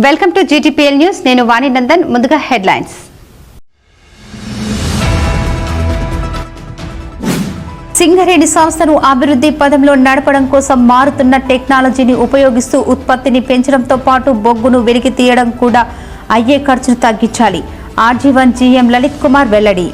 Welcome to GTPL news. నేను వాణి నందన్. ముందుగా headlines. Singareni సంస్థను అభివృద్ధి పదంలో నడపడం కోసం మారుతున్న టెక్నాలజీని ఉపయోగిస్తూ ఉత్పత్తిని పెంచడంతో పాటు బొగ్గును వెలికి తీయడం కూడా అయ్యే ఖర్చును తగ్గించాలి. ఆర్జీవన్ జీఎం లలిత్ కుమార్ వెల్లడి.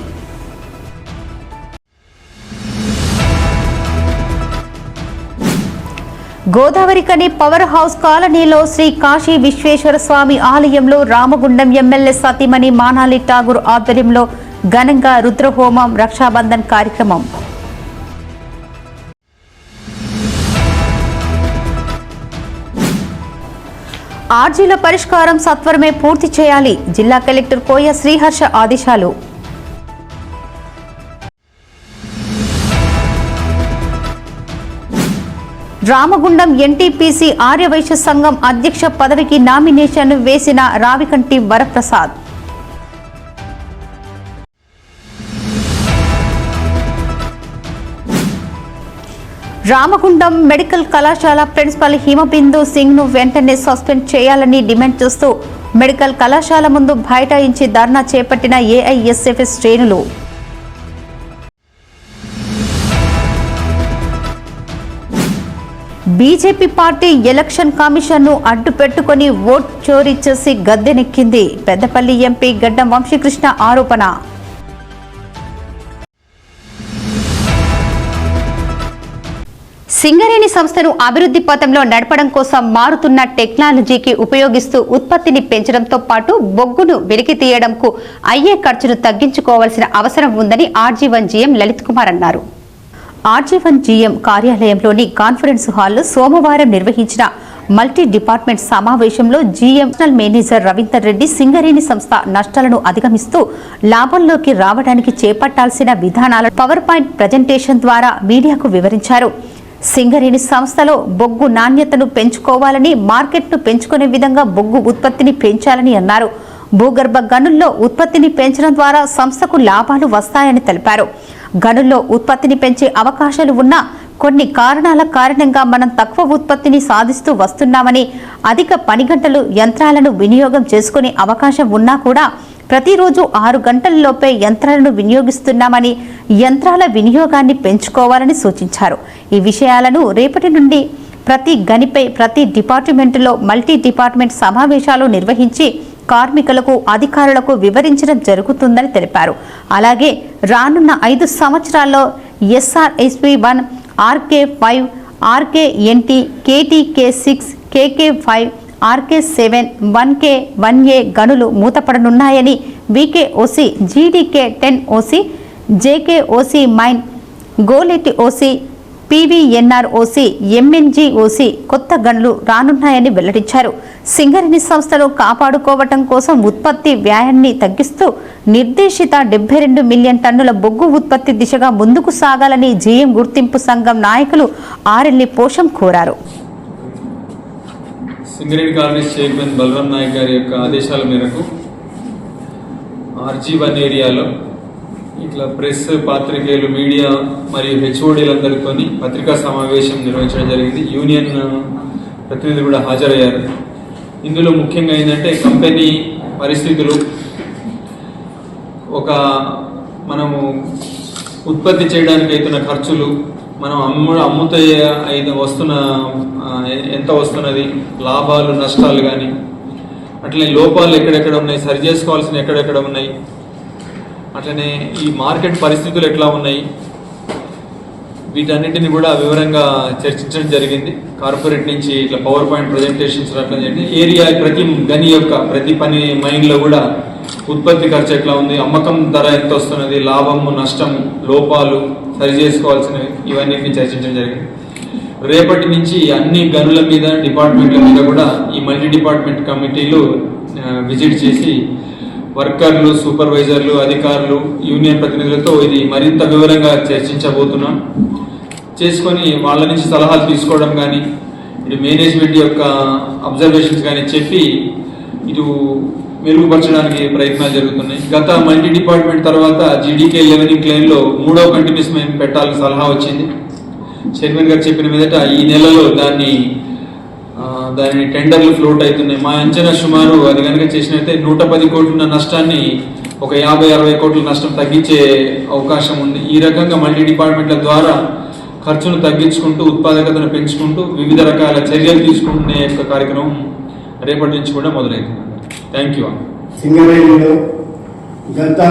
గోదావరికని పవర్ హౌస్ కాలనీలో శ్రీ కాశీ విశ్వేశ్వర స్వామి ఆలయంలో రామగుండం ఎమ్మెల్యే సతీమణి మానాలి ఠాగూర్ ఆధ్వర్యంలో ఘనంగా రుద్రహోమం రక్షాబంధన్ కార్యక్రమం. ఆర్జీల పరిష్కారం సత్వరమే పూర్తి చేయాలి. జిల్లా కలెక్టర్ కోయ శ్రీహర్ష ఆదేశాలు. రామగుండం ఎన్టీపీసీ ఆర్యవైశ్య సంఘం అధ్యక్ష పదవికి నామినేషన్ వేసిన రావికంటి వరప్రసాద్. రామగుండం మెడికల్ కళాశాల ప్రిన్సిపల్ హిమబిందు సింగ్ ను వెంటనే సస్పెండ్ చేయాలని డిమాండ్ చేస్తూ మెడికల్ కళాశాల ముందు బైఠాయించి ధర్నా చేపట్టిన ఏఐఎస్ఎఫ్ శ్రేణులు. బీజేపీ పార్టీ ఎలక్షన్ కమిషన్ ను అడ్డు పెట్టుకుని ఓట్ చోరీ చేసి గద్దెనెక్కింది. పెద్దపల్లి ఎంపీ గడ్డం వంశీకృష్ణ ఆరోపణ. సింగరేణి సంస్థను అభివృద్ధి పథంలో నడపడం కోసం మారుతున్న టెక్నాలజీకి ఉపయోగిస్తూ ఉత్పత్తిని పెంచడంతో పాటు బొగ్గును వెలికి తీయడంకు అయ్యే ఖర్చును తగ్గించుకోవాల్సిన అవసరం ఉందని ఆర్జీవన్ జీఎం లలిత్ కుమార్ అన్నారు. ఆర్జీవన్ జీఎం కార్యాలయంలోని కాన్ఫరెన్స్ హాల్లో సోమవారం నిర్వహించిన మల్టీ డిపార్ట్మెంట్ సమావేశంలో జీఎం మేనేజర్ రవీందర్ రెడ్డి సింగరేణి సంస్థ నష్టాలను అధిగమిస్తూ లాభంలోకి రావడానికి చేపట్టాల్సిన విధానాలను పవర్ పాయింట్ ప్రజెంటేషన్ ద్వారా మీడియాకు వివరించారు. సింగరేణి సంస్థలో బొగ్గు నాణ్యతను పెంచుకోవాలని, మార్కెట్ను పెంచుకునే విధంగా బొగ్గు ఉత్పత్తిని పెంచాలని అన్నారు. భూగర్భ గనుల్లో ఉత్పత్తిని పెంచడం ద్వారా సంస్థకు లాభాలు వస్తాయని తెలిపారు. గనుల్లో ఉత్పత్తిని పెంచే అవకాశాలు ఉన్నా కొన్ని కారణాల కారణంగా మనం తక్కువ ఉత్పత్తిని సాధిస్తూ వస్తున్నామని, అధిక పని గంటలు యంత్రాలను వినియోగం చేసుకునే అవకాశం ఉన్నా కూడా ప్రతిరోజు 6 గంటలలోపే యంత్రాలను వినియోగిస్తున్నామని, యంత్రాల వినియోగాన్ని పెంచుకోవాలని సూచించారు. ఈ విషయాలను రేపటి నుండి ప్రతి గనిపై ప్రతి డిపార్ట్మెంటులో మల్టీ డిపార్ట్మెంట్ సమావేశాలు నిర్వహించి కార్మికులకు, అధికారులకు వివరించడం జరుగుతుందని తెలిపారు. అలాగే రానున్న 5 సంవత్సరాల్లో SRSP1, RK5, RKNT, KTK6, KK5, RK7, 1K, 1A గనులు మూతపడనున్నాయని VKOC, GDK10OC, JKOC mine, Goleti OC, PVNROC, MNGOC కొత్త గనులు రానున్నాయని వెల్లడించారు. సింగరేణి సంస్థను కాపాడుకోవటం కోసం ఉత్పత్తి వ్యయాన్ని తగ్గిస్తూ నిర్దేశిత 72 మిలియన్ టన్నుల బొగ్గు ఉత్పత్తి దిశగా ముందుకు సాగాలని జీఎం గుర్తింపు సంఘం నాయకులు ఆర్ఎల్ఈ పోషం కోరారు. సింగరేణి కాలనీస్ చైర్మన్ బలరాం నాయక్ గారి యొక్క ఆదేశాల మేరకు RG1 ఏరియాలో ఇట్లా ప్రెస్, పాత్రికేయులు, మీడియా మరియు హెచ్ఓడీలందరితో పత్రికా సమావేశం నిర్వహించడం జరిగింది. యూనియన్ ప్రతినిధులు కూడా హాజరయ్యారు. ఇందులో ముఖ్యంగా ఏంటంటే కంపెనీ పరిస్థితులు, మనము ఉత్పత్తి చేయడానికి అవుతున్న ఖర్చులు, మనం అమ్ముతే వస్తున్న ఎంత వస్తున్నది, లాభాలు నష్టాలు కానీ, అట్లనే లోపాలు ఎక్కడెక్కడ ఉన్నాయి, సరి చేసుకోవాల్సిన ఎక్కడెక్కడ ఉన్నాయి, అట్లనే ఈ మార్కెట్ పరిస్థితులు ఎట్లా ఉన్నాయి, వీటన్నిటిని కూడా వివరంగా చర్చించడం జరిగింది. కార్పొరేట్ నుంచి ఇట్లా పవర్ పాయింట్ ప్రజెంటేషన్స్ అట్లా జరిగింది. ఏరియా ప్రతి గని యొక్క ప్రతి పని మైన్లో కూడా ఉత్పత్తి ఖర్చు ఎట్లా ఉంది, అమ్మకం ధర ఎంత వస్తున్నది, లాభము, నష్టం, లోపాలు, సరి చేసుకోవాల్సినవి, ఇవన్నిటిని చర్చించడం జరిగింది. రేపటి నుంచి అన్ని గనుల మీద, డిపార్ట్మెంట్ల మీద కూడా ఈ మల్టీ డిపార్ట్మెంట్ కమిటీలు విజిట్ చేసి వర్కర్లు, సూపర్వైజర్లు, అధికారులు, యూనియన్ ప్రతినిధులతో ఇది మరింత వివరంగా చర్చించబోతున్నాం. చేసుకొని వాళ్ళ నుంచి సలహాలు తీసుకోవడం కానీ, ఇటు మేనేజ్మెంట్ యొక్క అబ్జర్వేషన్స్ కానీ చెప్పి ఇటు మెరుగుపరచడానికి ప్రయత్నాలు జరుగుతున్నాయి. గత మల్టీ డిపార్ట్మెంట్ తర్వాత GDK11 క్లెయిమ్లో 3వ కంటిన్యూస్ మైన్ పెట్టాలని సలహా వచ్చింది. చైర్మన్ గారు చెప్పిన మీదట ఈ నెలలో దాన్ని దాని టెండర్లు ఫ్లోట్ అవుతున్నాయి. మా అంచనా సుమారు అది కనుక చేసినట్టే 110 కోట్ల నష్టాన్ని ఒక 50-60 కోట్ల నష్టం తగ్గించే అవకాశం ఉంది. ఈ రకంగా మల్టీ డిపార్ట్మెంట్ల ద్వారా ఖర్చును తగ్గించుకుంటూ ఉత్పాదకతను పెంచుకుంటూ వివిధ రకాల చర్యలు తీసుకునే యొక్క కార్యక్రమం రేపటి నుంచి కూడా మొదలైంది. Thank you. సింగరేణిలో గత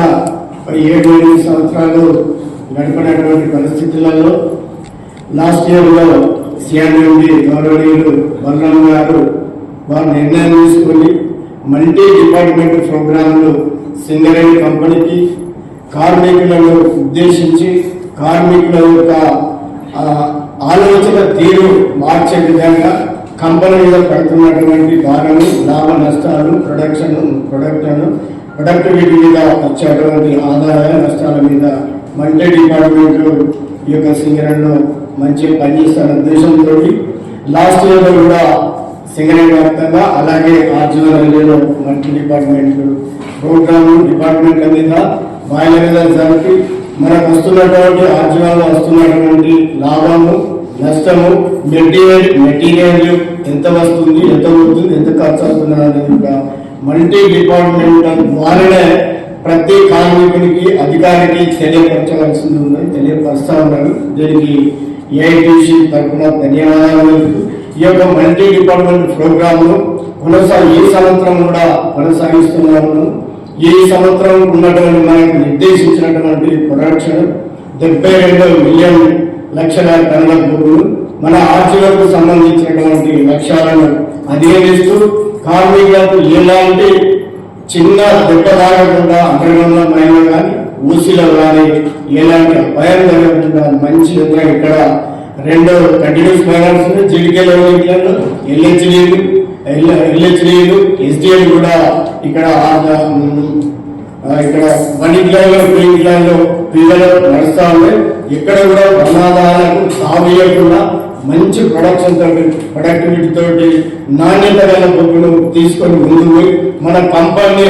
7-8 సంవత్సరాలు గడపడినటువంటి పరిస్థితులలో లాస్ట్ ఇయర్లో సిఆర్ఎండి గౌరవనీయులు బలరాం గారు వారు నిర్ణయం తీసుకొని మల్టీ డిపార్ట్మెంట్ ప్రోగ్రాంలు సింగరేణి కంపెనీకి కార్మికులను ఉద్దేశించి కార్మికుల యొక్క ఆలోచన తీరు మార్చే విధంగా కంపెనీ మీద పడుతున్నటువంటి భారము, లాభ నష్టాలు, ప్రొడక్టివిటీ మీద వచ్చేటువంటి ఆదాయ నష్టాల మీద మల్టీ డిపార్ట్మెంట్లు ఈ యొక్క సింగరేణిలో మంచిగా పనిచేస్తున్న ఉద్దేశంతో లాస్ట్ ఇయర్లో కూడా సింగరేణి వ్యాప్తంగా అలాగే ఆర్జీవన్ రైల్వేలో మల్టీ డిపార్ట్మెంట్ ప్రోగ్రాము డిపార్ట్మెంట్ల మీద బాయిల మీద జరిపి మనకు వస్తున్నటువంటి ఆర్జీవన్లో వస్తున్నటువంటి లాభము, నష్టము, మెటీరియల్ ఎంత వస్తుంది, ఎంత పోతుంది, ఎంత ఖర్చు అవుతుంది అనేది కూడా మల్టీ డిపార్ట్మెంట్ ద్వారానే ప్రతి కార్మికునికి అధికారికి తెలియపరచవలసింది ఉన్నది, తెలియపరుస్తా ఉన్నారు. దీనికి ఏఐటీసీ తరఫున ధన్యవాదాలు. ఈ యొక్క మల్టీ డిపార్ట్మెంట్ ప్రోగ్రామ్ ఈ సంవత్సరం కూడా కొనసాగిస్తున్నాము. ఈ సంవత్సరం ఉన్నటువంటి మనకు నిర్దేశించినటువంటి ప్రొడక్షన్ 72 మిలియన్ లక్షల టన్నుల భూములు మన ఆర్జీలకు సంబంధించినటువంటి లక్ష్యాలను అధిగమిస్తూ కార్మికులకు ఎలాంటి చిన్న దెబ్బ తాగకుండా అంతర్గతంలో మైన కానీ ఊసిలో కానీ ఎలాంటి అపాయం జరగకుండా మంచి విధంగా ఇక్కడ 2 కంటిన్యూస్ మైనర్స్ జీడికేలు, ఎల్హెచ్డీలు, ఎస్డిఎల్ కూడా ఇక్కడ వనికిలో పిల్లలు నడుస్తా ఉన్నాయి. ఇక్కడ కూడా ప్రమాదాలకు తావేయకుండా మంచి ప్రొడక్టివిటీ తోటి నాణ్యత గల బొగ్గును తీసుకొని ముందుకు మన కంపెనీ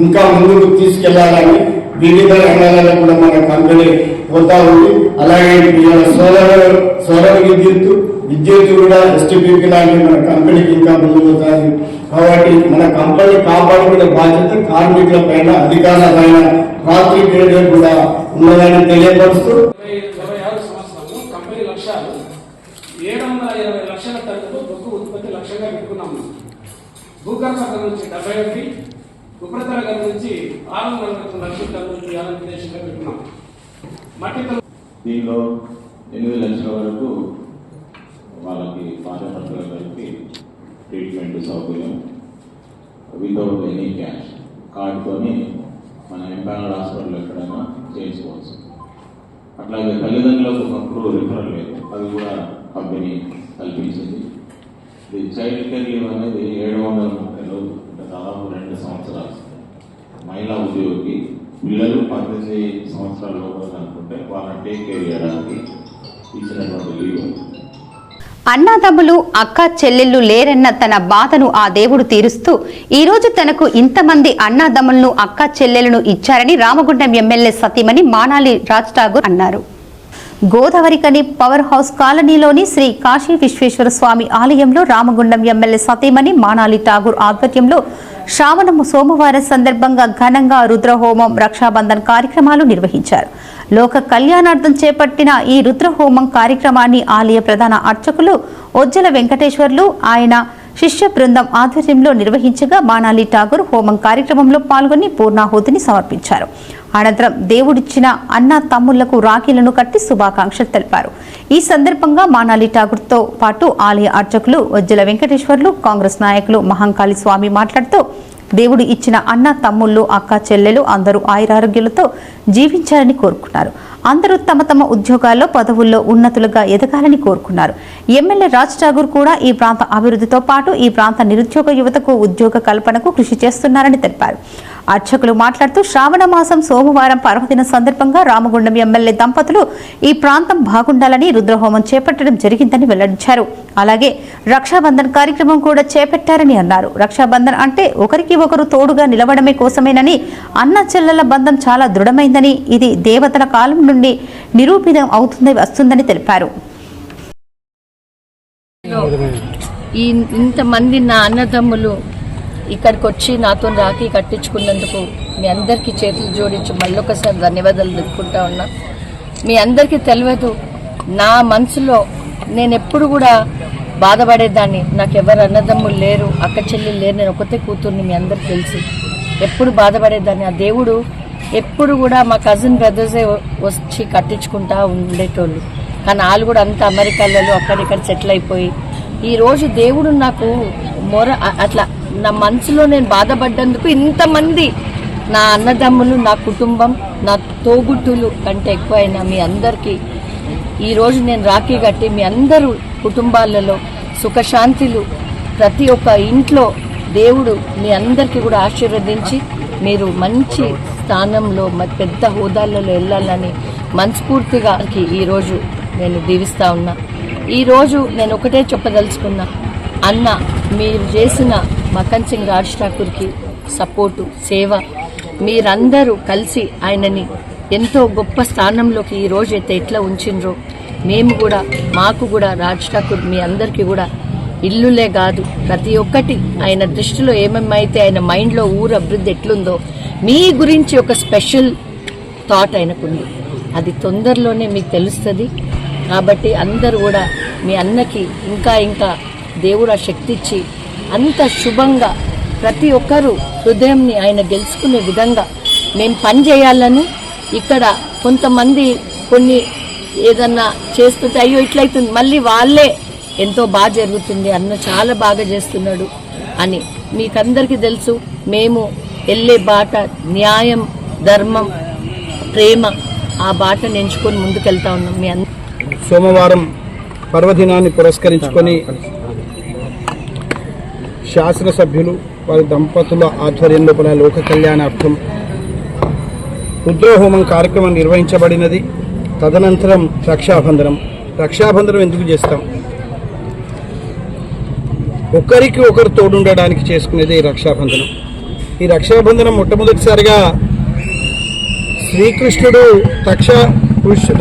ఇంకా ముందుకు తీసుకెళ్లాలని వివిధ రంగాలలో కూడా మన కంపెనీ పోతా ఉంది. అలాగే సోలార్ విద్యుత్ కూడా ఎస్టీపీపీ లాంటి మన కంపెనీకి ఇంకా ముందు పోతుంది. కాబట్టి మన కంపెనీ కాపాడుకునే బాధ్యత కార్మికుల పైన, అధికారుల పైన, రాత్రి పీరియడ్ కూడా ఉన్నదని తెలియపరుస్తూ 720 లక్షల టన్నులు బొగ్గు ఉత్పత్తి లక్ష్యంగా పెట్టుకున్నాము. భూగర్భ గనుల నుంచి 71, ఉపరితల గనుల నుంచి 640 లక్షల టన్నులు తీయాలని ఉద్దేశంగా పెట్టుకున్నాం. దీనిలో 8 లక్షల వరకు వాళ్ళకి భార్యాభర్తలకి ట్రీట్మెంట్ సౌకర్యం వితౌట్ ఎనీ క్యాష్ కార్డుతోని మన ఎంపానల్ హాస్పిటల్ ఎక్కడైనా చేయించుకోవచ్చు. అట్లాగే తల్లిదండ్రులకు ఒకప్పుడు రిఫరల్ లేదు, అది కూడా కంపెనీ కల్పించింది. ఇది చైల్డ్ కేర్ లీవ్ అనేది 730 రోజులు, అంటే దాదాపు 2 సంవత్సరాలు. మహిళా ఉద్యోగి పిల్లలు 18 సంవత్సరాల లోపల అనుకుంటే వాళ్ళని టేక్ కేర్ చేయడానికి ఇచ్చినటువంటి లీవ్. అన్నాదమ్ములు, అక్క చెల్లెళ్ళు లేరన్న తన బాధను ఆ దేవుడు తీరుస్తూ ఈ రోజు తనకు ఇంతమంది అన్నాదమ్ములను, అక్క చెల్లెలను ఇచ్చారని రామగుండం ఎమ్మెల్యే సతీమణి మానాలి రాజ్ ఠాగూర్ అన్నారు. గోదావరికని పవర్ హౌస్ కాలనీలోని శ్రీ కాశీ విశ్వేశ్వర స్వామి ఆలయంలో రామగుండం ఎమ్మెల్యే సతీమణి మానాలి ఠాగూర్ ఆధ్వర్యంలో శ్రావణ సోమవారం సందర్భంగా ఘనంగా రుద్రహోమం, రక్షాబంధన్ కార్యక్రమాలు నిర్వహించారు. లోక కళ్యాణార్థం చేపట్టిన ఈ రుద్రహోమం కార్యక్రమాన్ని ఆలయ ప్రధాన అర్చకులు ఒజ్జల వెంకటేశ్వర్లు, ఆయన శిష్య బృందం ఆధ్వర్యంలో నిర్వహించగా మానాలి ఠాగూర్ హోమం కార్యక్రమంలో పాల్గొని పూర్ణాహుతిని సమర్పించారు. అనంతరం దేవుడిచ్చిన అన్న తమ్ముళ్లకు రాఖీలను కట్టి శుభాకాంక్షలు తెలిపారు. ఈ సందర్భంగా మానాలి ఠాగూర్తో పాటు ఆలయ అర్చకులు ఒజ్జల వెంకటేశ్వర్లు, కాంగ్రెస్ నాయకులు మహంకాళి స్వామి మాట్లాడుతూ దేవుడు ఇచ్చిన అన్న తమ్ముళ్ళు, అక్క చెల్లెలు అందరూ ఆయురారోగ్యాలతో జీవించాలని కోరుకున్నారు. అందరూ తమ తమ ఉద్యోగాల్లో, పదవుల్లో ఉన్నతులుగా ఎదగాలని కోరుకున్నారు. ఎమ్మెల్యే రాజ్ ఠాగూర్ కూడా ఈ ప్రాంత అభివృద్ధితో పాటు ఈ ప్రాంత నిరుద్యోగ యువతకు ఉద్యోగ కల్పనకు కృషి చేస్తున్నారని తెలిపారు. అర్చకులు మాట్లాడుతూ శ్రావణ మాసం సోమవారం పర్వదిన సందర్భంగా రామగుండం ఎమ్మెల్యే దంపతులు ఈ ప్రాంతం బాగుండాలని రుద్రహోమం చేపట్టడం జరిగిందని వెల్లడించారు. అలాగే రక్షాబంధన్ కార్యక్రమం కూడా చేపట్టారని అన్నారు. రక్షాబంధన్ అంటే ఒకరికి ఒకరు తోడుగా నిలవడమే కోసమేనని, అన్న చెల్లెల బంధం చాలా దృఢమైందని, ఇది దేవతల కాలం నుండి నిరూపితం వస్తుందని తెలిపారు. ఇంతమంది నా అన్నదమ్ములు ఇక్కడికి వచ్చి నాతో రాఖీ కట్టించుకున్నందుకు మీ అందరికీ చేతులు జోడించి మళ్ళొకసారి ధన్యవాదాలు చెప్పుకుంటా ఉన్నా. మీ అందరికీ తెలియదు, నా మనసులో నేను ఎప్పుడు కూడా బాధపడేదాన్ని. నాకు ఎవరు అన్నదమ్ములు లేరు, అక్క చెల్లెలు లేరు, నేను ఒకతే కూతుర్ని, మీ అందరికి తెలుసు. ఎప్పుడు బాధపడేదాన్ని. ఆ దేవుడు ఎప్పుడు కూడా మా కజిన్ బ్రదర్సే వచ్చి కట్టించుకుంటా ఉండేటోళ్ళు. కానీ వాళ్ళు కూడా అంతా అమెరికాలలో అక్కడిక్కడ సెటిల్ అయిపోయి, ఈరోజు దేవుడు నాకు అట్లా నా మనసులో నేను బాధపడ్డందుకు ఇంతమంది నా అన్నదమ్ములు, నా కుటుంబం, నా తోగుట్టులు కంటే ఎక్కువైనా మీ అందరికీ ఈరోజు నేను రాఖీ కట్టి మీ అందరూ కుటుంబాలలో సుఖశాంతులు, ప్రతి ఒక్క ఇంట్లో దేవుడు మీ అందరికీ కూడా ఆశీర్వదించి మీరు మంచి స్థానంలో పెద్ద హోదాలలో వెళ్ళాలని మనస్ఫూర్తిగా ఈరోజు నేను దీవిస్తా ఉన్నా. ఈరోజు నేను ఒకటే చెప్పదలుచుకున్నా, అన్న మీరు చేసిన మకన్ సింగ్ రాజ్ ఠాకూర్కి సపోర్టు, సేవ, మీరందరూ కలిసి ఆయనని ఎంతో గొప్ప స్థానంలోకి ఈరోజు అయితే ఎట్లా ఉంచిండ్రో మేము కూడా, మాకు కూడా రాజ్ ఠాకూర్ మీ అందరికీ కూడా ఇల్లులే కాదు ప్రతి ఒక్కటి ఆయన దృష్టిలో ఏమేమైతే ఆయన మైండ్లో ఊరు అభివృద్ధి ఎట్లుందో మీ గురించి ఒక స్పెషల్ థాట్ ఆయనకుంది. అది తొందరలోనే మీకు తెలుస్తుంది. కాబట్టి అందరూ కూడా మీ అన్నకి ఇంకా దేవుడు ఆ శక్తి ఇచ్చి అంత శుభంగా ప్రతి ఒక్కరూ హృదయంని ఆయన గెలుచుకునే విధంగా మేము పని చేయాలని. ఇక్కడ కొంతమంది కొన్ని ఏదన్నా చేస్తుంటే అయ్యో ఇట్లయితుంది, మళ్ళీ వాళ్ళే ఎంతో బాగా జరుగుతుంది, అన్న చాలా బాగా చేస్తున్నాడు అని మీకందరికీ తెలుసు. మేము వెళ్ళే బాట న్యాయం, ధర్మం, ప్రేమ, ఆ బాటను ఎంచుకొని ముందుకెళ్తా ఉన్నాం. మీ సోమవారం పర్వదినాన్ని పురస్కరించుకొని శాసనసభ్యులు వారి దంపతుల ఆధ్వర్యం లోపల లోక కళ్యాణార్థం రుద్రహోమం కార్యక్రమం నిర్వహించబడినది. తదనంతరం రక్షాబంధనం ఎందుకు చేస్తాం? ఒకరికి ఒకరు తోడుండడానికి చేసుకునేది ఈ రక్షాబంధనం. ఈ రక్షాబంధనం మొట్టమొదటిసారిగా శ్రీకృష్ణుడు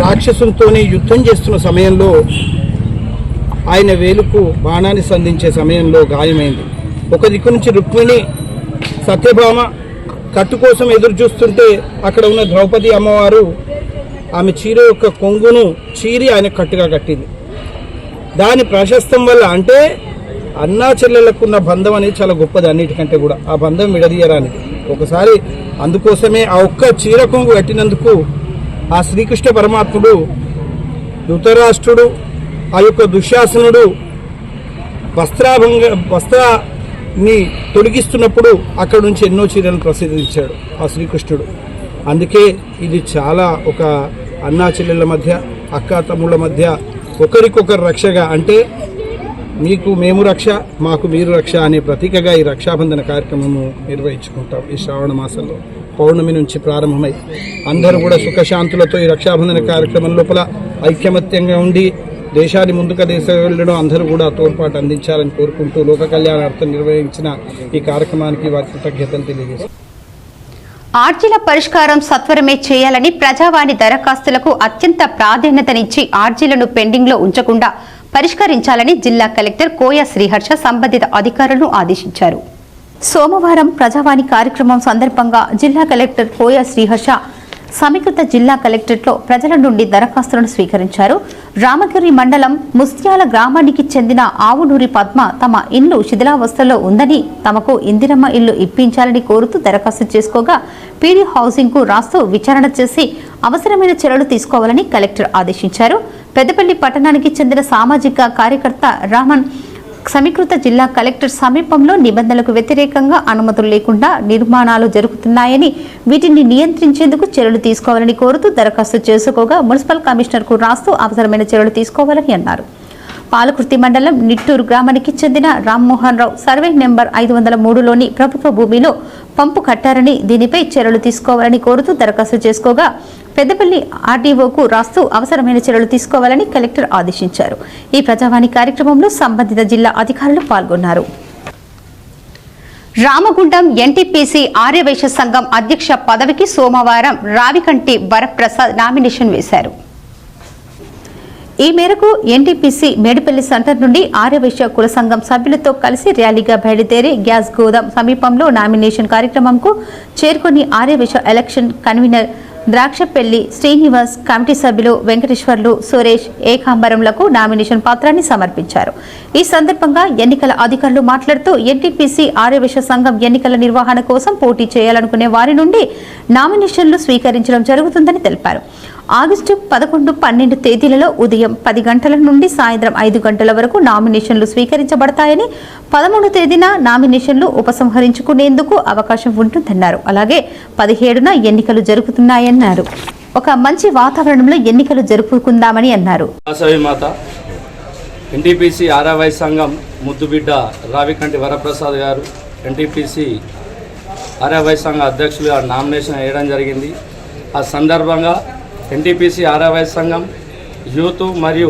రాక్షసునితో యుద్ధం చేస్తున్న సమయంలో ఆయన వేలుకు బాణాన్ని సంధించే సమయంలో గాయమైంది. ఒక దిక్కు నుంచి రుక్మిణి సత్యభామ కట్టు కోసం ఎదురు చూస్తుంటే అక్కడ ఉన్న ద్రౌపది అమ్మవారు ఆమె చీర యొక్క కొంగును చీరి ఆయన కట్టుగా కట్టింది. దాని ప్రశస్తం వల్ల, అంటే అన్నా చెల్లెళ్లకున్న బంధం అనేది చాలా గొప్పది అన్నిటికంటే కూడా. ఆ బంధం విడదీయరానిది. ఒకసారి అందుకోసమే ఆ ఒక్క చీర కొంగు కట్టినందుకు ఆ శ్రీకృష్ణ పరమాత్ముడు ధృతరాష్ట్రుడు, ఆ యొక్క దుశ్శాసనుడు వస్త్రాన్ని తొలగిస్తున్నప్పుడు అక్కడ నుంచి ఎన్నో చీరలను ప్రసిద్ధించాడు ఆ శ్రీకృష్ణుడు. అందుకే ఇది చాలా ఒక అన్నా చెల్లెళ్ళ మధ్య, అక్కా తమ్ముళ్ళ మధ్య ఒకరికొకరు రక్షగా, అంటే మీకు మేము రక్ష, మాకు మీరు రక్ష అనే ప్రతీకగా ఈ రక్షాబంధన కార్యక్రమము నిర్వహించుకుంటాం. ఈ శ్రావణ మాసంలో పౌర్ణమి నుంచి ప్రారంభమై అందరూ కూడా సుఖశాంతులతో ఈ రక్షాబంధన కార్యక్రమం లోపల ఐక్యమత్యంగా ఉండి దేశాన్ని ముందుకు వెళ్ళడం అందరూ కూడా తోడ్పాటు అందించాలని కోరుకుంటూ లోక కళ్యాణార్థం నిర్వహించిన ఈ కార్యక్రమానికి వారి కృతజ్ఞతలు తెలియజేస్తారు. ఆర్జీల పరిష్కారం సత్వరమే చేయాలని ప్రజావాణి దరఖాస్తులకు అత్యంత ప్రాధాన్యతనిచ్చి ఆర్జీలను పెండింగ్లో ఉంచకుండా పరిష్కరించాలని జిల్లా కలెక్టర్ కోయ శ్రీహర్ష సంబంధిత అధికారులను ఆదేశించారు. సోమవారం ప్రజావాణి కార్యక్రమం సందర్భంగా జిల్లా కలెక్టర్ కోయ శ్రీహర్ష సమీకృత జిల్లా కలెక్టరేట్లో ప్రజల నుండి దరఖాస్తులను స్వీకరించారు. రామగిరి మండలం ముస్త్యాల గ్రామానికి చెందిన ఆవునూరి పద్మ తమ ఇల్లు శిథిలావస్థలో ఉందని, తమకు ఇందిరమ్మ ఇల్లు ఇప్పించాలని కోరుతూ దరఖాస్తు చేసుకోగా పీడీ హౌసింగ్ కు రాస్తూ విచారణ చేసి అవసరమైన చర్యలు తీసుకోవాలని కలెక్టర్ ఆదేశించారు. పెద్దపల్లి పట్టణానికి చెందిన సామాజిక కార్యకర్త రామన్ సమీకృత జిల్లా కలెక్టర్ సమీపంలో నిబంధనలకు వ్యతిరేకంగా అనుమతులు లేకుండా నిర్మాణాలు జరుగుతున్నాయని, వీటిని నియంత్రించేందుకు చర్యలు తీసుకోవాలని కోరుతూ దరఖాస్తు చేసుకోగా మున్సిపల్ కమిషనర్ కు రాస్తూ అవసరమైన చర్యలు తీసుకోవాలని అన్నారు. పాలకుర్తి మండలం నిట్టూరు గ్రామానికి చెందిన రామ్మోహన్ రావు సర్వే నెంబర్ 503లోని ప్రభుత్వ భూమిలో పంపు కట్టారని, దీనిపై చర్యలు తీసుకోవాలని కోరుతూ దరఖాస్తు చేసుకోగా పెద్దపల్లి ఆర్డీఓకు రాస్తూ అవసరమైన చర్యలు తీసుకోవాలని కలెక్టర్ ఆదేశించారు. ఈ ప్రజావాణి కార్యక్రమంలో సంబంధిత జిల్లా అధికారులు పాల్గొన్నారు. రామగుండం ఎన్టీపీసీ ఆర్యవైశ్య సంఘం అధ్యక్ష పదవికి సోమవారం రావికంటి వరప్రసాద్ నామినేషన్ వేశారు. ఈ మేరకు ఎన్టీపీసీ మేడిపల్లి సెంటర్ నుండి ఆర్యవైశ్య కుల సంఘం సభ్యులతో కలిసి ర్యాలీగా బయలుదేరి గ్యాస్ గోదాం సమీపంలో నామినేషన్ కార్యక్రమంకు చేరుకుని ఆర్యవైశ్య election convener Drakshapalli Srinivas, committee సభ్యులు వెంకటేశ్వర్లు, సురేష్, ఏకాంబరంలకు నామినేషన్ పత్రాన్ని సమర్పించారు. ఈ సందర్భంగా ఎన్నికల అధికారులు మాట్లాడుతూ ఎన్టీపీసీ ఆర్యవైశ్య సంఘం ఎన్నికల నిర్వహణ కోసం పోటీ చేయాలనుకునే వారి నుండి నామినేషన్లు స్వీకరించడం జరుగుతుందని తెలిపారు. ఆగస్టు 11, 12 తేదీలలో ఉదయం 10 గంటల నుండి సాయంత్రం 5 గంటల వరకు నామినేషన్లు స్వీకరించబడతాయని, 13వ తేదీన నామినేషన్లు ఉపసంహరించుకునేందుకు అవకాశం ఉంటుందన్నారు. అలాగే 17న ఎన్నికలు జరుగుతున్నాయన్నారు. ఒక మంచి వాతావరణంలో ఎన్నికలు జరుపుకుందామని అన్నారు. ఎన్టీపీసీ ఆర్యవైశ్య సంఘం ముద్దుబిడ్డ రావికంటి వరప్రసాద్ గారు ఎన్టీపీసీ ఆర్యవైశ్య సంఘ అధ్యక్షులుగా నామినేషన్ వేయడం జరిగింది. ఆ సందర్భంగా ఎన్టీపీసీ ఆర్యవైశ్య సంఘం యూత్ మరియు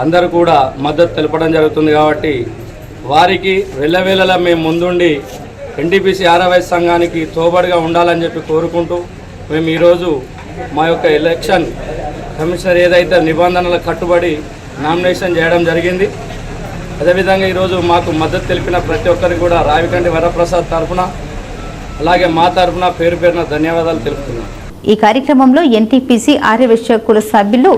అందరూ కూడా మద్దతు తెలపడం జరుగుతుంది. కాబట్టి వారికి వెళ్ళవేళలా మేము ముందుండి ఎన్టీపీసీ ఆర్యవైశ్య సంఘానికి తోబడిగా ఉండాలని చెప్పి కోరుకుంటూ మేము ఈరోజు మా యొక్క ఎలక్షన్ కమిషనర్ ఏదైతే నిబంధనలకు కట్టుబడి నామినేషన్ చేయడం జరిగింది. అదేవిధంగా ఈరోజు మాకు మద్దతు తెలిపిన ప్రతి ఒక్కరికి కూడా రావికంటి వరప్రసాద్ తరఫున అలాగే మా తరఫున పేరు పేరున ధన్యవాదాలు తెలుపుతున్నాం. ఈ కార్యక్రమంలో ఎన్టీపీసీ ఆర్యవైశ్య కుల సభ్యులు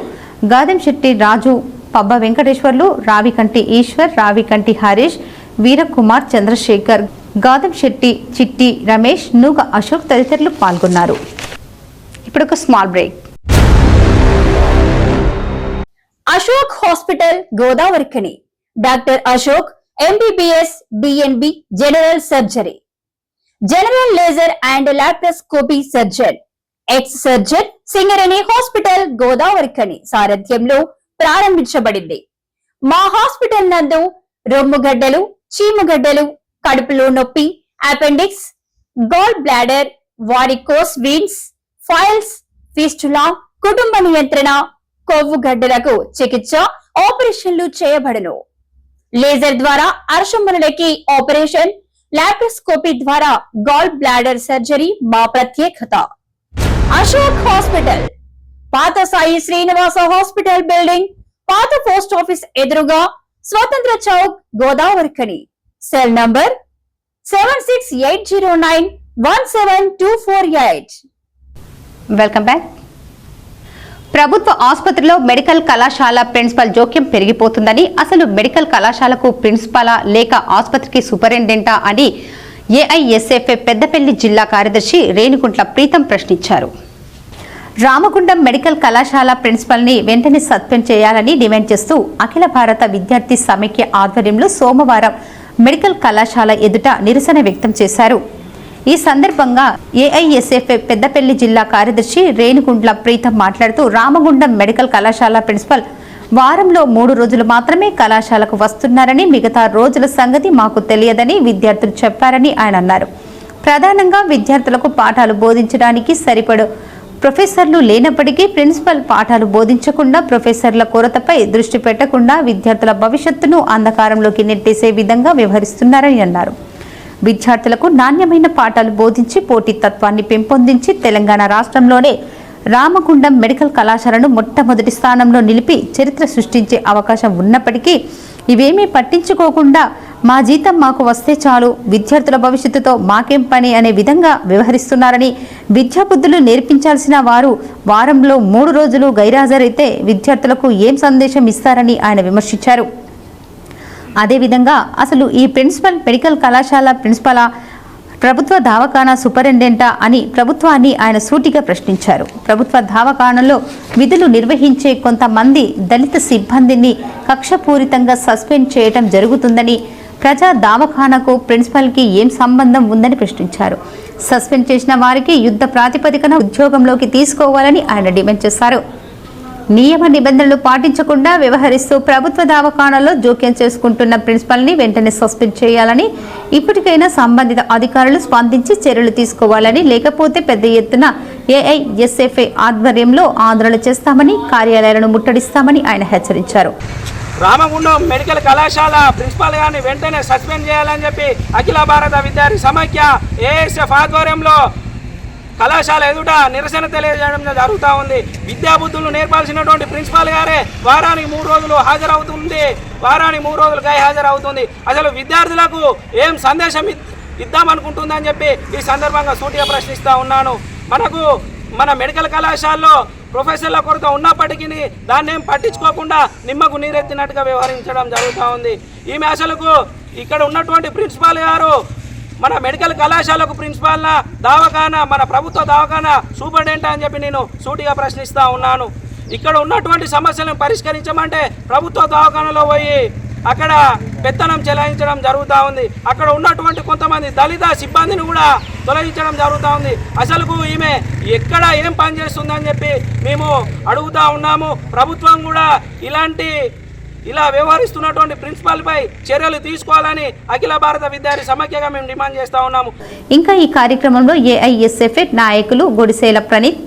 గాదెంశెట్టి రాజు, పబ్బ వెంకటేశ్వర్లు, రావికంటి ఈశ్వర్, రావికంటి హరీష్, వీరకుమార్, చంద్రశేఖర్, గాదెంశెట్టి చిట్టి రమేష్, నూగ అశోక్ తదితరులు పాల్గొన్నారు. ఇప్పుడు ఒక small break. Ashok hospital Godavarikhani, doctor Ashok MBBS DNB general surgery, general laser and laparoscopy surgeon, ex surgeon Singareni hospital Godavarikhani సారథ్యంలో ప్రారంభించబడింది. మా హాస్పిటల్ నందు రొమ్ముగడ్డలు, చీమగడ్డలు, కడుపులో నొప్పి, appendix, gall bladder, varicose veins, piles, fistula, కుటుంబ నియంత్రణ, కొవ్వు గడ్డలకు చికిత్స, ఆపరేషన్లు చేయబడును. లేజర్ ద్వారా అర్షములకి ఆపరేషన్, లాప్రోస్కోపీ ద్వారా గాల్ బ్లాడర్ సర్జరీ మా ప్రత్యేకత. అశోక్ హాస్పిటల్, పాత సాయి శ్రీనివాస హాస్పిటల్ బిల్డింగ్, పాత పోస్ట్ ఆఫీస్ ఎదురుగా, స్వతంత్ర Chowk, Godavarikhani. Cell number 7680917248. Welcome back. ప్రభుత్వ ఆసుపత్రిలో మెడికల్ కళాశాల ప్రిన్సిపల్ జోక్యం పెరిగిపోతుందని, అసలు మెడికల్ కళాశాలకు ప్రిన్సిపాలా లేక ఆసుపత్రికి సూపరింటెండెంటా అని ఏఐఎస్ఎఫ్ పెద్దపల్లి జిల్లా కార్యదర్శి రేణుగుంట్ల ప్రీతం ప్రశ్నించారు. రామగుండం మెడికల్ కళాశాల ప్రిన్సిపల్ ని వెంటనే సస్పెండ్ చేయాలని డిమాండ్ చేస్తూ అఖిల భారత విద్యార్థి సమైక్య ఆధ్వర్యంలో సోమవారం మెడికల్ కళాశాల ఎదుట నిరసన వ్యక్తం చేశారు. ఈ సందర్భంగా ఏఐఎస్ఎఫ్ పెద్దపల్లి జిల్లా కార్యదర్శి రేణుగుంట్ల ప్రీతం మాట్లాడుతూ రామగుండం మెడికల్ కళాశాల ప్రిన్సిపల్ వారంలో 3 రోజులు మాత్రమే కళాశాలకు వస్తున్నారని, మిగతా రోజుల సంగతి మాకు తెలియదని విద్యార్థులు చెప్పారని ఆయన అన్నారు. ప్రధానంగా విద్యార్థులకు పాఠాలు బోధించడానికి సరిపడు ప్రొఫెసర్లు లేనప్పటికీ ప్రిన్సిపల్ పాఠాలు బోధించకుండా, ప్రొఫెసర్ల కొరతపై దృష్టి పెట్టకుండా విద్యార్థుల భవిష్యత్తును అంధకారంలోకి నెట్టేసే విధంగా వ్యవహరిస్తున్నారని అన్నారు. విద్యార్థులకు నాణ్యమైన పాఠాలు బోధించి పోటీతత్వాన్ని పెంపొందించి తెలంగాణ రాష్ట్రంలోనే రామగుండం మెడికల్ కళాశాలను మొట్టమొదటి స్థానంలో నిలిపి చరిత్ర సృష్టించే అవకాశం ఉన్నప్పటికీ ఇవేమీ పట్టించుకోకుండా మా జీతం మాకు వస్తే చాలు, విద్యార్థుల భవిష్యత్తుతో మాకేం పని అనే విధంగా వ్యవహరిస్తున్నారని, విద్యాబుద్ధులు నేర్పించాల్సిన వారు వారంలో 3 రోజులు గైరాజరైతే విద్యార్థులకు ఏం సందేశం ఇస్తారని ఆయన విమర్శించారు. అదేవిధంగా అసలు ఈ ప్రిన్సిపల్ మెడికల్ కళాశాల ప్రిన్సిపలా, ప్రభుత్వ దవాఖానా సూపరింటెండెంటా అని ప్రభుత్వాన్ని ఆయన సూటిగా ప్రశ్నించారు. ప్రభుత్వ దవాఖానాలో విధులు నిర్వహించే కొంతమంది దళిత సిబ్బందిని కక్షపూరితంగా సస్పెండ్ చేయడం జరుగుతుందని, ప్రజా దవాఖానాకు ప్రిన్సిపల్కి ఏం సంబంధం ఉందని ప్రశ్నించారు. సస్పెండ్ చేసిన వారికి యుద్ధ ప్రాతిపదికన ఉద్యోగంలోకి తీసుకోవాలని ఆయన డిమాండ్ చేశారు. నియమ నిబంధనలు పాటించకుండా వ్యవహరిస్తూ ప్రభుత్వ దవాఖానాల్లో జోక్యం చేసుకుంటున్న ప్రిన్సిపల్ని వెంటనే సస్పెండ్ చేయాలని, ఇప్పటికైనా సంబంధిత అధికారులు స్పందించి చర్యలు తీసుకోవాలని, లేకపోతే పెద్ద ఎత్తున ఏఐఎస్ఎఫ్ఐ ఆధ్వర్యంలో ఆందోళన చేస్తామని, కార్యాలయాలను ముట్టడిస్తామని ఆయన హెచ్చరించారు. రామగుండం మెడికల్ కళాశాల ప్రిన్సిపాల్ గారిని వెంటనే సస్పెండ్ చేయాలని చెప్పి అఖిల భారత విద్యార్థి సమైక్య ఏఎస్ఎఫ్ ఆధ్వర్యంలో కళాశాల ఎదుట నిరసన తెలియజేయడం జరుగుతూ ఉంది. విద్యాబుద్ధులు నేర్పాల్సినటువంటి ప్రిన్సిపాల్ గారే వారానికి 3 రోజులు హాజరవుతుంది, వారానికి 3 రోజులు గైహాజరవుతుంది. అసలు విద్యార్థులకు ఏం సందేశం ఇద్దామనుకుంటుందని చెప్పి ఈ సందర్భంగా సూటిగా ప్రశ్నిస్తూ ఉన్నాను. మన మెడికల్ కళాశాలలో ప్రొఫెసర్ల కొరత ఉన్నప్పటికీ దాన్ని ఏం పట్టించుకోకుండా నిమ్మకు నీరెత్తినట్టుగా వ్యవహరించడం జరుగుతూ ఉంది. ఈమె అసలుకు ఇక్కడ ఉన్నటువంటి ప్రిన్సిపాల్ గారు మన మెడికల్ కళాశాలకు ప్రిన్సిపాల్న దవాఖానా మన ప్రభుత్వ దవాఖానా సూపరింటెండెంట్ అని చెప్పి నేను సూటిగా ప్రశ్నిస్తూ ఉన్నాను. ఇక్కడ ఉన్నటువంటి సమస్యలను పరిష్కరించమంటే ప్రభుత్వ దవాఖానాలో పోయి అక్కడ పెత్తనం చెలాయించడం జరుగుతూ ఉంది. అక్కడ ఉన్నటువంటి కొంతమంది దళిత సిబ్బందిని కూడా తొలగించడం జరుగుతూ ఉంది. అసలుకు ఈమె ఎక్కడ ఏం పని చేస్తుందని చెప్పి మేము అడుగుతూ ఉన్నాము. ప్రభుత్వం కూడా ఇలా వ్యవహరిస్తున్నటువంటి ప్రిన్సిపాల్పై చర్యలు తీసుకోవాలని అఖిల భారత విద్యార్థి సమాఖ్యగా మేము డిమాండ్ చేస్తూ ఉన్నాము. ఇంకా ఈ కార్యక్రమంలో ఏఐఎస్ఎఫ్ నాయకులు గుడిసేల ప్రణీత్,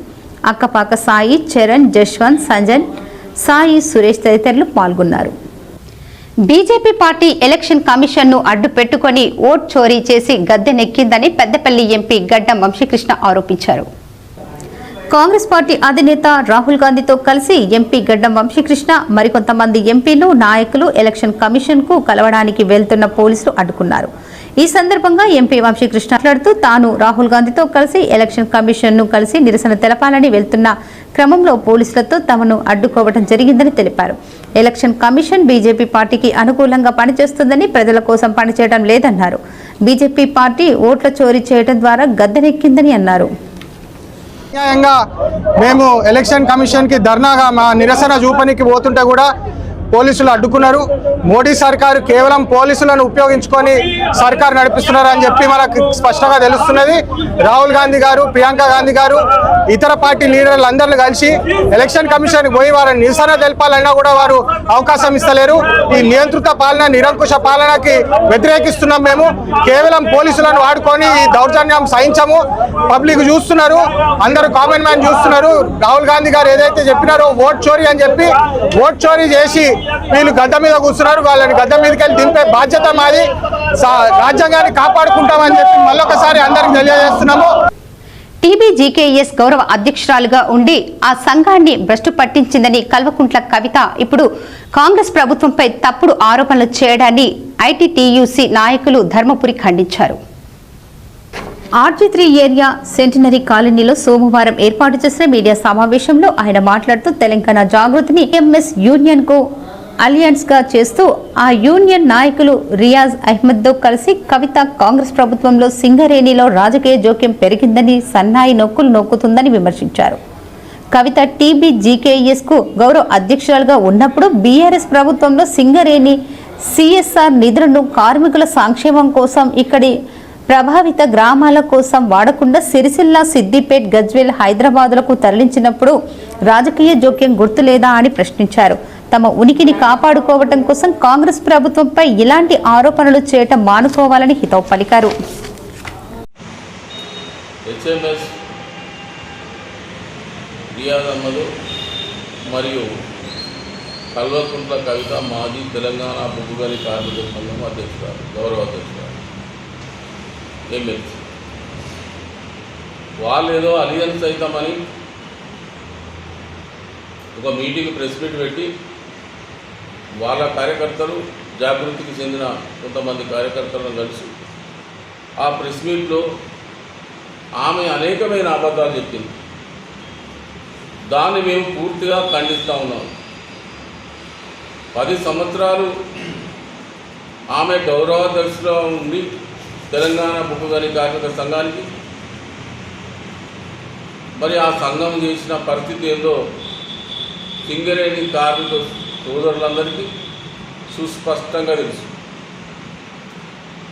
అక్కపాక సాయి, చరణ్, జశ్వంత్, సంజన్, సాయి, సురేష్ తదితరులు పాల్గొన్నారు. బీజేపీ పార్టీ ఎలక్షన్ కమిషన్ ను అడ్డు పెట్టుకుని ఓట్ చోరీ చేసి గద్దెనెక్కిందని పెద్దపల్లి ఎంపీ గడ్డం వంశీకృష్ణ ఆరోపించారు. కాంగ్రెస్ పార్టీ అధినేత రాహుల్ గాంధీతో కలిసి ఎంపీ గడ్డం వంశీకృష్ణ మరికొంతమంది ఎంపీలు, నాయకులు ఎలక్షన్ కమిషన్ కు కలవడానికి వెళ్తున్న పోలీసులు అడ్డుకున్నారు. ఈ సందర్భంగా ఎంపీ వంశీకృష్ణ మాట్లాడుతూ తాను రాహుల్ గాంధీతో కలిసి ఎలక్షన్ కమిషన్ ను కలిసి నిరసన తెలపాలని వెళ్తున్న క్రమంలో పోలీసులతో తమను అడ్డుకోవడం జరిగిందని తెలిపారు. ఎలక్షన్ కమిషన్ బీజేపీ పార్టీకి అనుకూలంగా పనిచేస్తుందని, ప్రజల కోసం పనిచేయడం లేదన్నారు. బీజేపీ పార్టీ ఓట్ల చోరీ చేయడం ద్వారా గద్దెనెక్కిందని అన్నారు. న్యాయంగా మేము ఎలక్షన్ కమిషన్ కి ధర్నాగా మా నిరసన చూపనికి పోతుంటే కూడా పోలీసులు అడ్డుకున్నారు. మోడీ సర్కారు కేవలం పోలీసులను ఉపయోగించుకొని సర్కారు నడిపిస్తున్నారు అని చెప్పి మనకు స్పష్టంగా తెలుస్తున్నది. రాహుల్ గాంధీ గారు, ప్రియాంక గాంధీ గారు, ఇతర పార్టీ లీడర్లు అందరిని కలిసి ఎలక్షన్ కమిషన్ పోయి వారిని నిరసన తెలపాలన్నా కూడా వారు అవకాశం ఇస్తలేరు. ఈ నియంత్రిత పాలన, నిరంకుశ పాలనకి వ్యతిరేకిస్తున్నాం. మేము కేవలం పోలీసులను వాడుకొని ఈ దౌర్జన్యం సహించము. పబ్లిక్ చూస్తున్నారు, అందరూ కామన్ మ్యాన్ చూస్తున్నారు. రాహుల్ గాంధీ గారు ఏదైతే చెప్పినారో ఓట్ చోరీ అని చెప్పి ఓట్ చోరీ చేసి వీళ్ళు గద్ద మీద కూర్చున్నారు. వాళ్ళని గద్ద మీదకి వెళ్ళి దింపే బాధ్యత మాది. రాజ్యాంగాన్ని కాపాడుకుంటామని చెప్పి మళ్ళొకసారి అందరికి తెలియజేస్తున్నాము. టీబీజీకేఎస్ గౌరవ అధ్యక్షురాలుగా ఉండి ఆ సంఘాన్ని భ్రష్టు పట్టించిందని కల్వకుంట్ల కవిత ఇప్పుడు కాంగ్రెస్ ప్రభుత్వంపై తప్పుడు ఆరోపణలు చేయడాన్ని ఐటీటీయూసీ నాయకులు ధర్మపురి ఖండించారు. RG3 ఏరియా సెంటినరీ కాలనీలో సోమవారం ఏర్పాటు చేసిన మీడియా సమావేశంలో ఆయన మాట్లాడుతూ తెలంగాణ జాగృతిని ఎంఎస్ యూనియన్ కు అలియన్స్ గా చేస్తూ ఆ యూనియన్ నాయకులు రియాజ్ అహ్మద్ తో కలిసి కవిత కాంగ్రెస్ ప్రభుత్వంలో సింగరేణిలో రాజకీయ జోక్యం పెరిగిందని, సన్నాయి నొక్కులు నొక్కుతుందని విమర్శించారు. కవిత టీబీజీకేఎస్ కు గౌరవ అధ్యక్షురాలుగా ఉన్నప్పుడు బీఆర్ఎస్ ప్రభుత్వంలో సింగరేణి CSR నిధులను కార్మికుల సంక్షేమం కోసం ఇక్కడి ప్రభావిత గ్రామాల కోసం వాడకుండా సిరిసిల్ల, సిద్దిపేట్, గజ్వేల్, హైదరాబాద్లకు తరలించినప్పుడు రాజకీయ జోక్యం గుర్తులేదా అని ప్రశ్నించారు. తమ ఉనికిని కాపాడుకోవటం కోసం కాంగ్రెస్ ప్రభుత్వంపై ఇలాంటి ఆరోపణలు చేయటం మానుకోవాలని హితవు పలికారు. హెచ్ఎంఎస్ రియాజ్ అహ్మద్ మరియు కల్వకుంట్ల కవిత మాజీ తెలంగాణ బొగ్గుగని కార్మిక సంఘం అధ్యక్షురాలు, గౌరవ అధ్యక్షురాలు ఎంఎల్సీ. వాళ్ళు ఏదో అలియన్స్ అవుతామని ఒక మీటింగ్ ప్రెస్ మీట్ పెట్టి వాళ్ళ కార్యకర్తలు, జాగృతికి చెందిన కొంతమంది కార్యకర్తలను కలిసి ఆ ప్రెస్ మీట్లో ఆమె అనేకమైన అబద్ధాలు చెప్పింది. దాన్ని మేము పూర్తిగా ఖండిస్తూ ఉన్నాం. 10 సంవత్సరాలు ఆమె గౌరవాధ్యక్షులుగా ఉండి తెలంగాణ బొగ్గుగని కార్మిక సంఘానికి మరి ఆ సంఘం చేసిన పరిస్థితి ఏందో సింగరేణి కార్మిక సోదరులందరికీ సుస్పష్టంగా తెలుసు.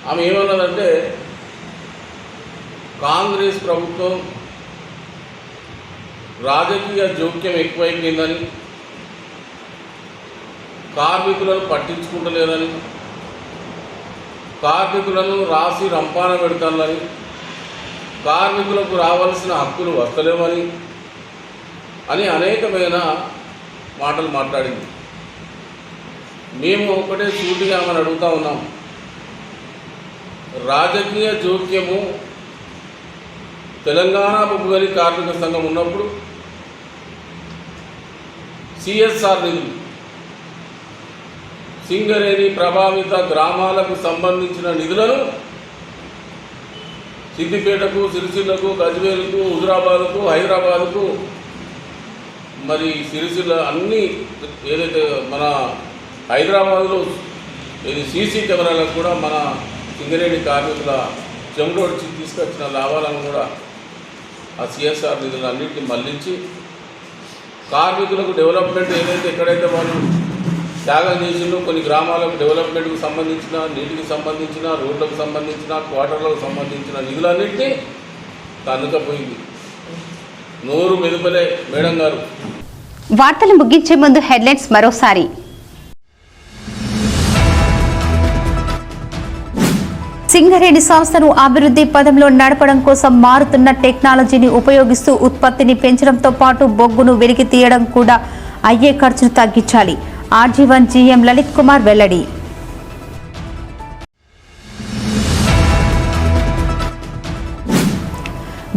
ఆమె ఏమన్నదంటే కాంగ్రెస్ ప్రభుత్వం రాజకీయ జోక్యం ఎక్కువైపోయిందని, కార్మికులను పట్టించుకుంటలేదని, కార్మికులను రాసి రంపాన పెడతానని, కార్మికులకు రావాల్సిన హక్కులు వస్తలేవని అని అనేకమైన మాటలు మాట్లాడింది. మేము ఒకటే సూటిగా ఆమెను అడుగుతూ ఉన్నాం. రాజకీయ జోక్యము తెలంగాణ బొగ్గుగని కార్మిక సంఘం ఉన్నప్పుడు సిఎస్ఆర్ నిధులు సింగరేణి ప్రభావిత గ్రామాలకు సంబంధించిన నిధులను సిద్దిపేటకు, సిరిసిల్లకు, గజ్వేల్కు, హుజురాబాద్కు, హైదరాబాద్కు, మరి సిరిసిల్ల అన్ని ఏదైతే మన హైదరాబాద్లో ఇది సీసీ కెమెరాలకు కూడా మన సింగరేణి కార్మికుల చెమటోడ్చి తీసుకొచ్చిన లాభాలను కూడా ఆ సిఎస్ఆర్ నిధులను అన్నింటినీ మళ్లించి కార్మికులకు డెవలప్మెంట్ ఏదైతే ఎక్కడైతే వాళ్ళు త్యాగం చేసిందో కొన్ని గ్రామాలకు డెవలప్మెంట్కు సంబంధించిన, నీటికి సంబంధించిన, రోడ్లకు సంబంధించిన, క్వార్టర్లకు సంబంధించిన నిధులన్నింటినీ తన్నుకపోయింది. నోరు మెదుపలే మేడం గారు. వార్తలు ముగించే ముందు హెడ్లైన్స్ మరోసారి. సింగరేణి సంస్థను అభివృద్ధి పదంలో నడపడం కోసం మారుతున్న టెక్నాలజీని ఉపయోగిస్తూ ఉత్పత్తిని పెంచడంతో పాటు బొగ్గును వెలికి తీయడం కూడా అయ్యే ఖర్చును తగ్గించాలి. RG1 GM లలిత్ కుమార్ వెల్లడి.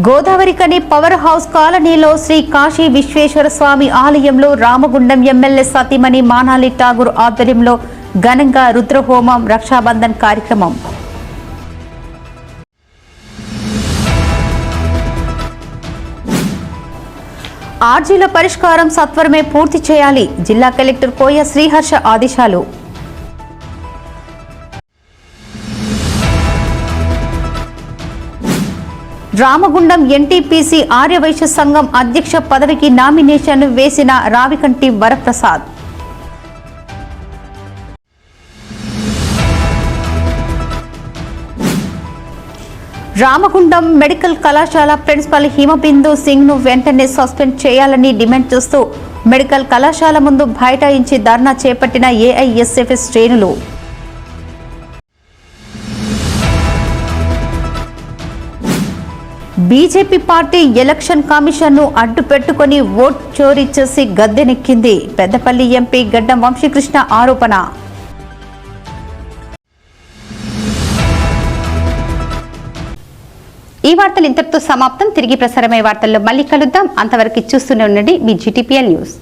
గోదావరికని పవర్ హౌస్ కాలనీలో శ్రీ కాశీ విశ్వేశ్వర స్వామి ఆలయంలో రామగుండం ఎమ్మెల్యే సతీమణి మానాలి ఠాగూర్ ఆధ్వర్యంలో ఘనంగా రుద్రహోమం, రక్షాబంధన్ కార్యక్రమం. ఆర్జీల పరిష్కారం సత్వరమే పూర్తి చేయాలి. జిల్లా కలెక్టర్ కోయ శ్రీహర్ష ఆదేశాలు. రామగుండం NTPC ఆర్యవైశ్య సంఘం అధ్యక్ష పదవికి నామినేషన్ వేసిన రావికంటి వరప్రసాద్. రామగుండం మెడికల్ కళాశాల ప్రిన్సిపల్ హిమబిందు సింగ్ ను వెంటనే సస్పెండ్ చేయాలని డిమాండ్ చేస్తూ మెడికల్ కళాశాల ముందు బైఠాయించి ధర్నా చేపట్టిన AISFS శ్రేణులు. బీజేపీ పార్టీ ఎలక్షన్ కమిషన్ ను అడ్డు పెట్టుకుని ఓట్ చోరీ చేసి గద్దెనెక్కింది. పెద్దపల్లి ఎంపీ గడ్డం వంశీకృష్ణ ఆరోపణ. ఈ వార్తలు ఇంతటితో సమాప్తం. తిరిగి ప్రసారమయ్యే వార్తల్లో మళ్ళీ కలుద్దాం. అంతవరకు చూస్తూనే ఉండండి మీ GTPL న్యూస్.